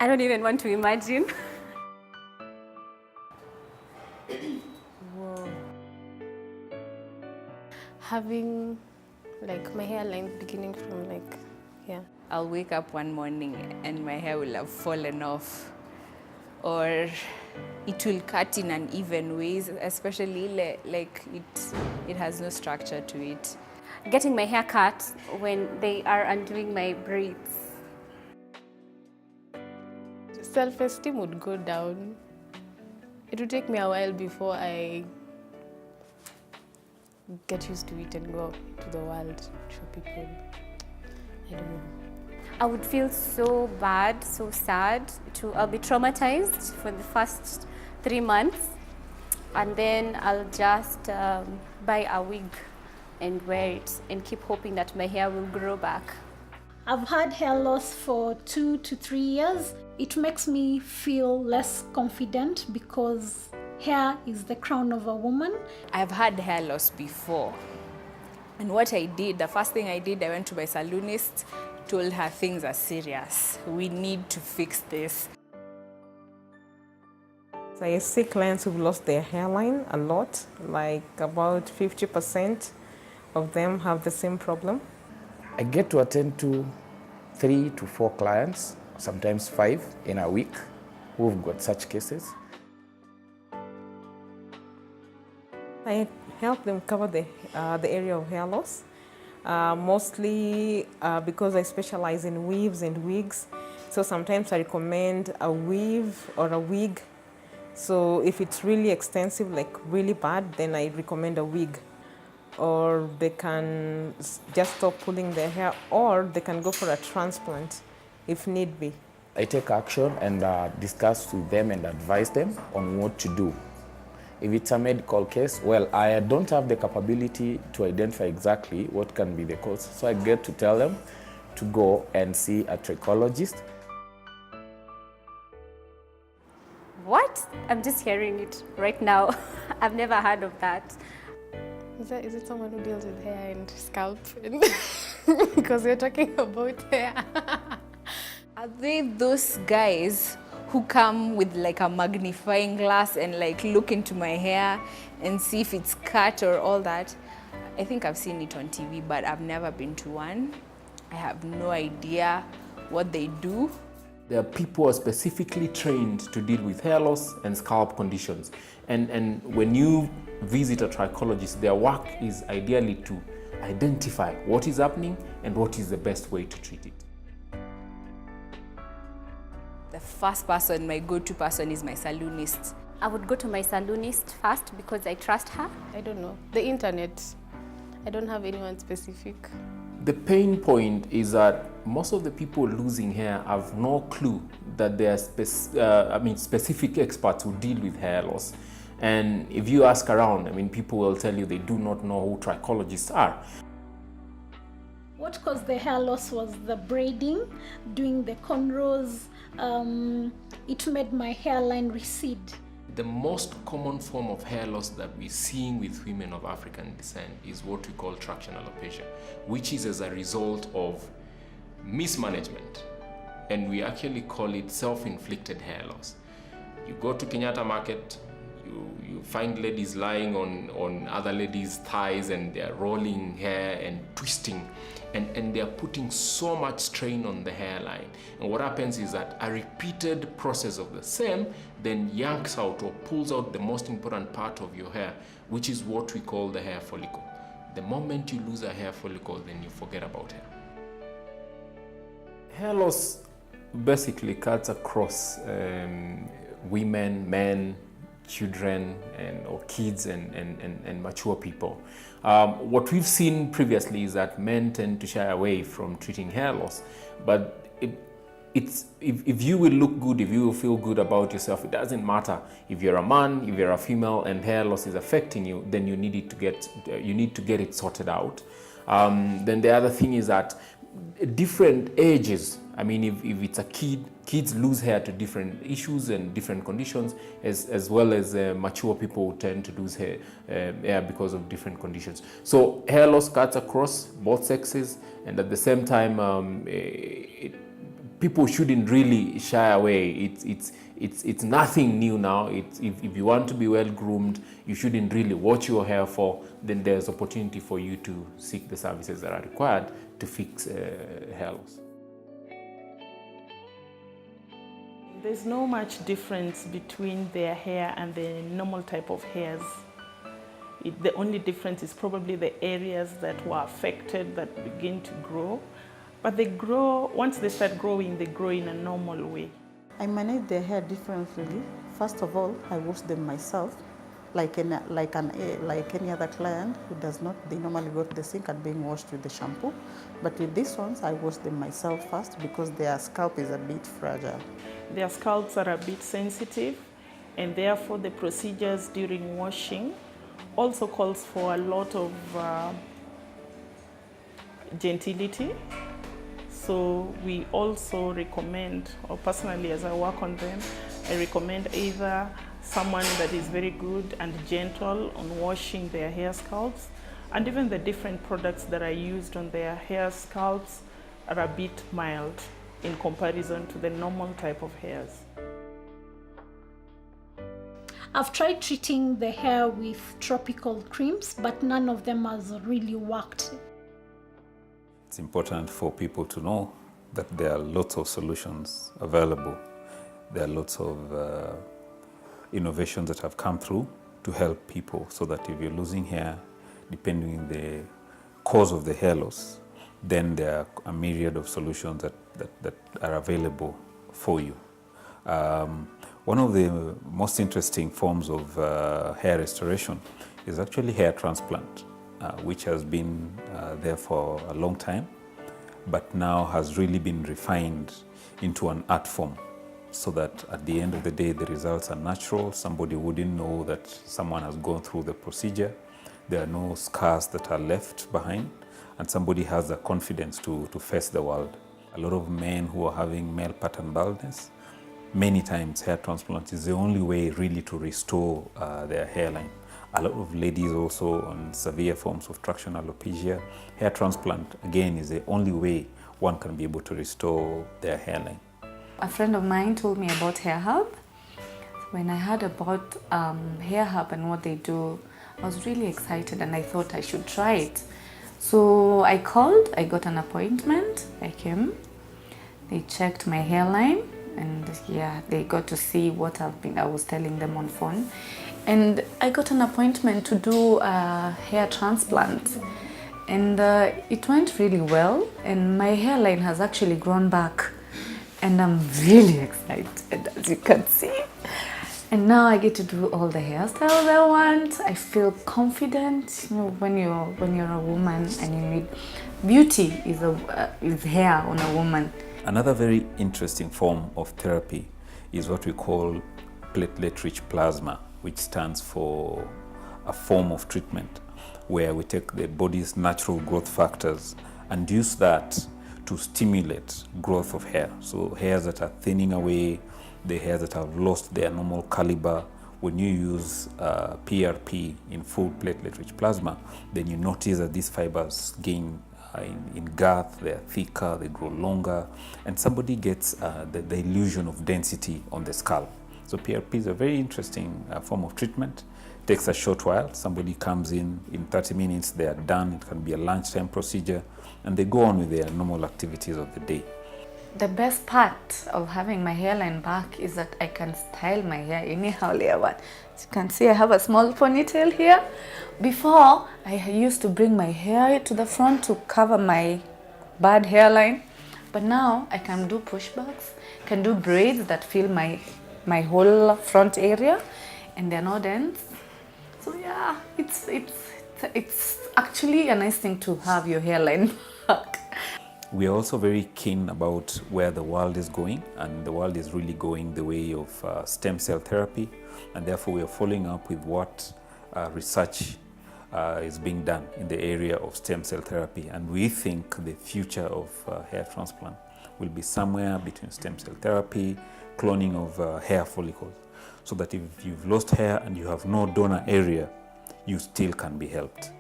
I don't even want to imagine. Whoa. Having like my hairline beginning from like here. I'll wake up one morning and my hair will have fallen off, or it will cut in uneven ways, especially like it has no structure to it. Getting my hair cut when they are undoing my braids. Self-esteem would go down. It would take me a while before I get used to it and go to the world, show people. I don't know. I would feel so bad, so sad. I'll be traumatized for the first 3 months, and then I'll just buy a wig and wear it and keep hoping that my hair will grow back. I've had hair loss for 2 to 3 years. It makes me feel less confident because hair is the crown of a woman. I've had hair loss before. And what I did, the first thing I did, I went to my salonist, told her things are serious. We need to fix this. So I see clients who've lost their hairline a lot, like about 50% of them have the same problem. I get to attend to 3 to 4 clients, sometimes 5 in a week, who've got such cases. I help them cover the area of hair loss, mostly because I specialize in weaves and wigs. So sometimes I recommend a weave or a wig. So if it's really extensive, like really bad, then I recommend a wig. Or they can just stop pulling their hair, or they can go for a transplant if need be. I take action and discuss with them and advise them on what to do. If it's a medical case, well, I don't have the capability to identify exactly what can be the cause. So I get to tell them to go and see a trichologist. What? I'm just hearing it right now. I've never heard of that. Is it someone who deals with hair and scalp? Because we're talking about hair. Are they those guys who come with like a magnifying glass and like look into my hair and see if it's cut or all that? I think I've seen it on TV, but I've never been to one. I have no idea what they do. There are people who are specifically trained to deal with hair loss and scalp conditions. And when you visit a trichologist, their work is ideally to identify what is happening and what is the best way to treat it. The first person, my go-to person, is my salonist. I would go to my salonist first because I trust her. I don't know. The internet. I don't have anyone specific. The pain point is that most of the people losing hair have no clue that there are specific experts who deal with hair loss. And if you ask around, people will tell you they do not know who trichologists are. What caused the hair loss was the braiding, doing the cornrows. It made my hairline recede. The most common form of hair loss that we're seeing with women of African descent is what we call traction alopecia, which is as a result of mismanagement. And we actually call it self-inflicted hair loss. You go to Kenyatta Market, you find ladies lying on other ladies' thighs and they're rolling hair and twisting. And they're putting so much strain on the hairline. And what happens is that a repeated process of the same then yanks out or pulls out the most important part of your hair, which is what we call the hair follicle. The moment you lose a hair follicle, then you forget about hair. Hair loss basically cuts across women, men, children, or kids and mature people. What we've seen previously is that men tend to shy away from treating hair loss, but if you will look good, if you will feel good about yourself, it doesn't matter if you're a man, if you're a female, and hair loss is affecting you, then you need to get it sorted out. Then the other thing is that different ages. If it's a kid, kids lose hair to different issues and different conditions, as well as mature people tend to lose hair because of different conditions. So hair loss cuts across both sexes, and at the same time, people shouldn't really shy away. It's nothing new now. If you want to be well groomed, you shouldn't really watch your hair for. Then there's opportunity for you to seek the services that are required to fix hair loss. There's no much difference between their hair and the normal type of hairs. The only difference is probably the areas that were affected that begin to grow. But they grow, once they start growing, they grow in a normal way. I manage their hair differently. First of all, I wash them myself, like any other client who does not. They normally go to the sink and being washed with the shampoo. But with these ones, I wash them myself first because their scalp is a bit fragile. Their scalps are a bit sensitive, and therefore the procedures during washing also calls for a lot of gentility. So we also recommend, or personally as I work on them, I recommend either someone that is very good and gentle on washing their hair scalps, and even the different products that are used on their hair scalps are a bit mild in comparison to the normal type of hairs. I've tried treating the hair with tropical creams, but none of them has really worked. It's important for people to know that there are lots of solutions available. There are lots of innovations that have come through to help people, so that if you're losing hair, depending on the cause of the hair loss, then there are a myriad of solutions that are available for you. One of the most interesting forms of hair restoration is actually hair transplant, which has been there for a long time, but now has really been refined into an art form, so that at the end of the day, the results are natural. Somebody wouldn't know that someone has gone through the procedure. There are no scars that are left behind, and somebody has the confidence to face the world. A lot of men who are having male pattern baldness, many times hair transplant is the only way really to restore their hairline. A lot of ladies also on severe forms of traction alopecia, hair transplant again is the only way one can be able to restore their hairline. A friend of mine told me about Hairhub. When I heard about Hairhub and what they do, I was really excited and I thought I should try it. So I called, I got an appointment, I came, they checked my hairline, and yeah, they got to see what I was telling them on phone. And I got an appointment to do a hair transplant. And it went really well, and my hairline has actually grown back. And I'm really excited, as you can see. And now I get to do all the hairstyles I want. I feel confident. You know, when you're a woman and you need beauty is hair on a woman. Another very interesting form of therapy is what we call platelet-rich plasma, which stands for a form of treatment where we take the body's natural growth factors and use that to stimulate growth of hair. So hairs that are thinning away, the hairs that have lost their normal caliber, when you use PRP in full platelet-rich plasma, then you notice that these fibers gain in girth, they're thicker, they grow longer, and somebody gets the illusion of density on the scalp. So PRP is a very interesting form of treatment. It takes a short while. Somebody comes in 30 minutes, they are done. It can be a lunchtime procedure, and they go on with their normal activities of the day. The best part of having my hairline back is that I can style my hair anyhow I want. As you can see, I have a small ponytail here. Before, I used to bring my hair to the front to cover my bad hairline. But now I can do pushbacks, can do braids that fill my whole front area, and they're not dense. So yeah, it's actually a nice thing to have your hairline back. We are also very keen about where the world is going, and the world is really going the way of stem cell therapy, and therefore we are following up with what research is being done in the area of stem cell therapy, and we think the future of hair transplant will be somewhere between stem cell therapy, cloning of hair follicles, so that if you've lost hair and you have no donor area, you still can be helped.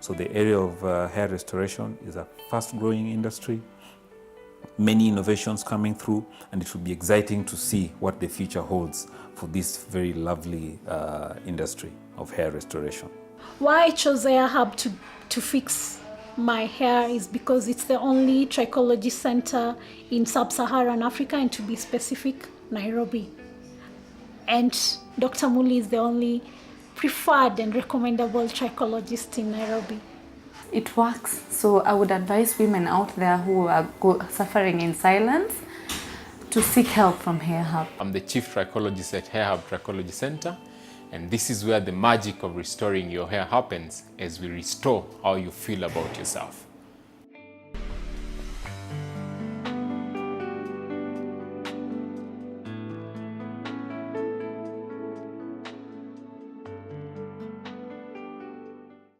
So the area of hair restoration is a fast-growing industry. many innovations coming through, and it will be exciting to see what the future holds for this very lovely industry of hair restoration. Why I chose Hairhub to fix my hair is because it's the only trichology center in sub-Saharan Africa, and to be specific, Nairobi. And Dr. Muli is the only preferred and recommendable trichologist in Nairobi. It works, so I would advise women out there who are suffering in silence to seek help from Hairhub. I'm the Chief Trichologist at Hairhub Trichology Center, and this is where the magic of restoring your hair happens as we restore how you feel about yourself.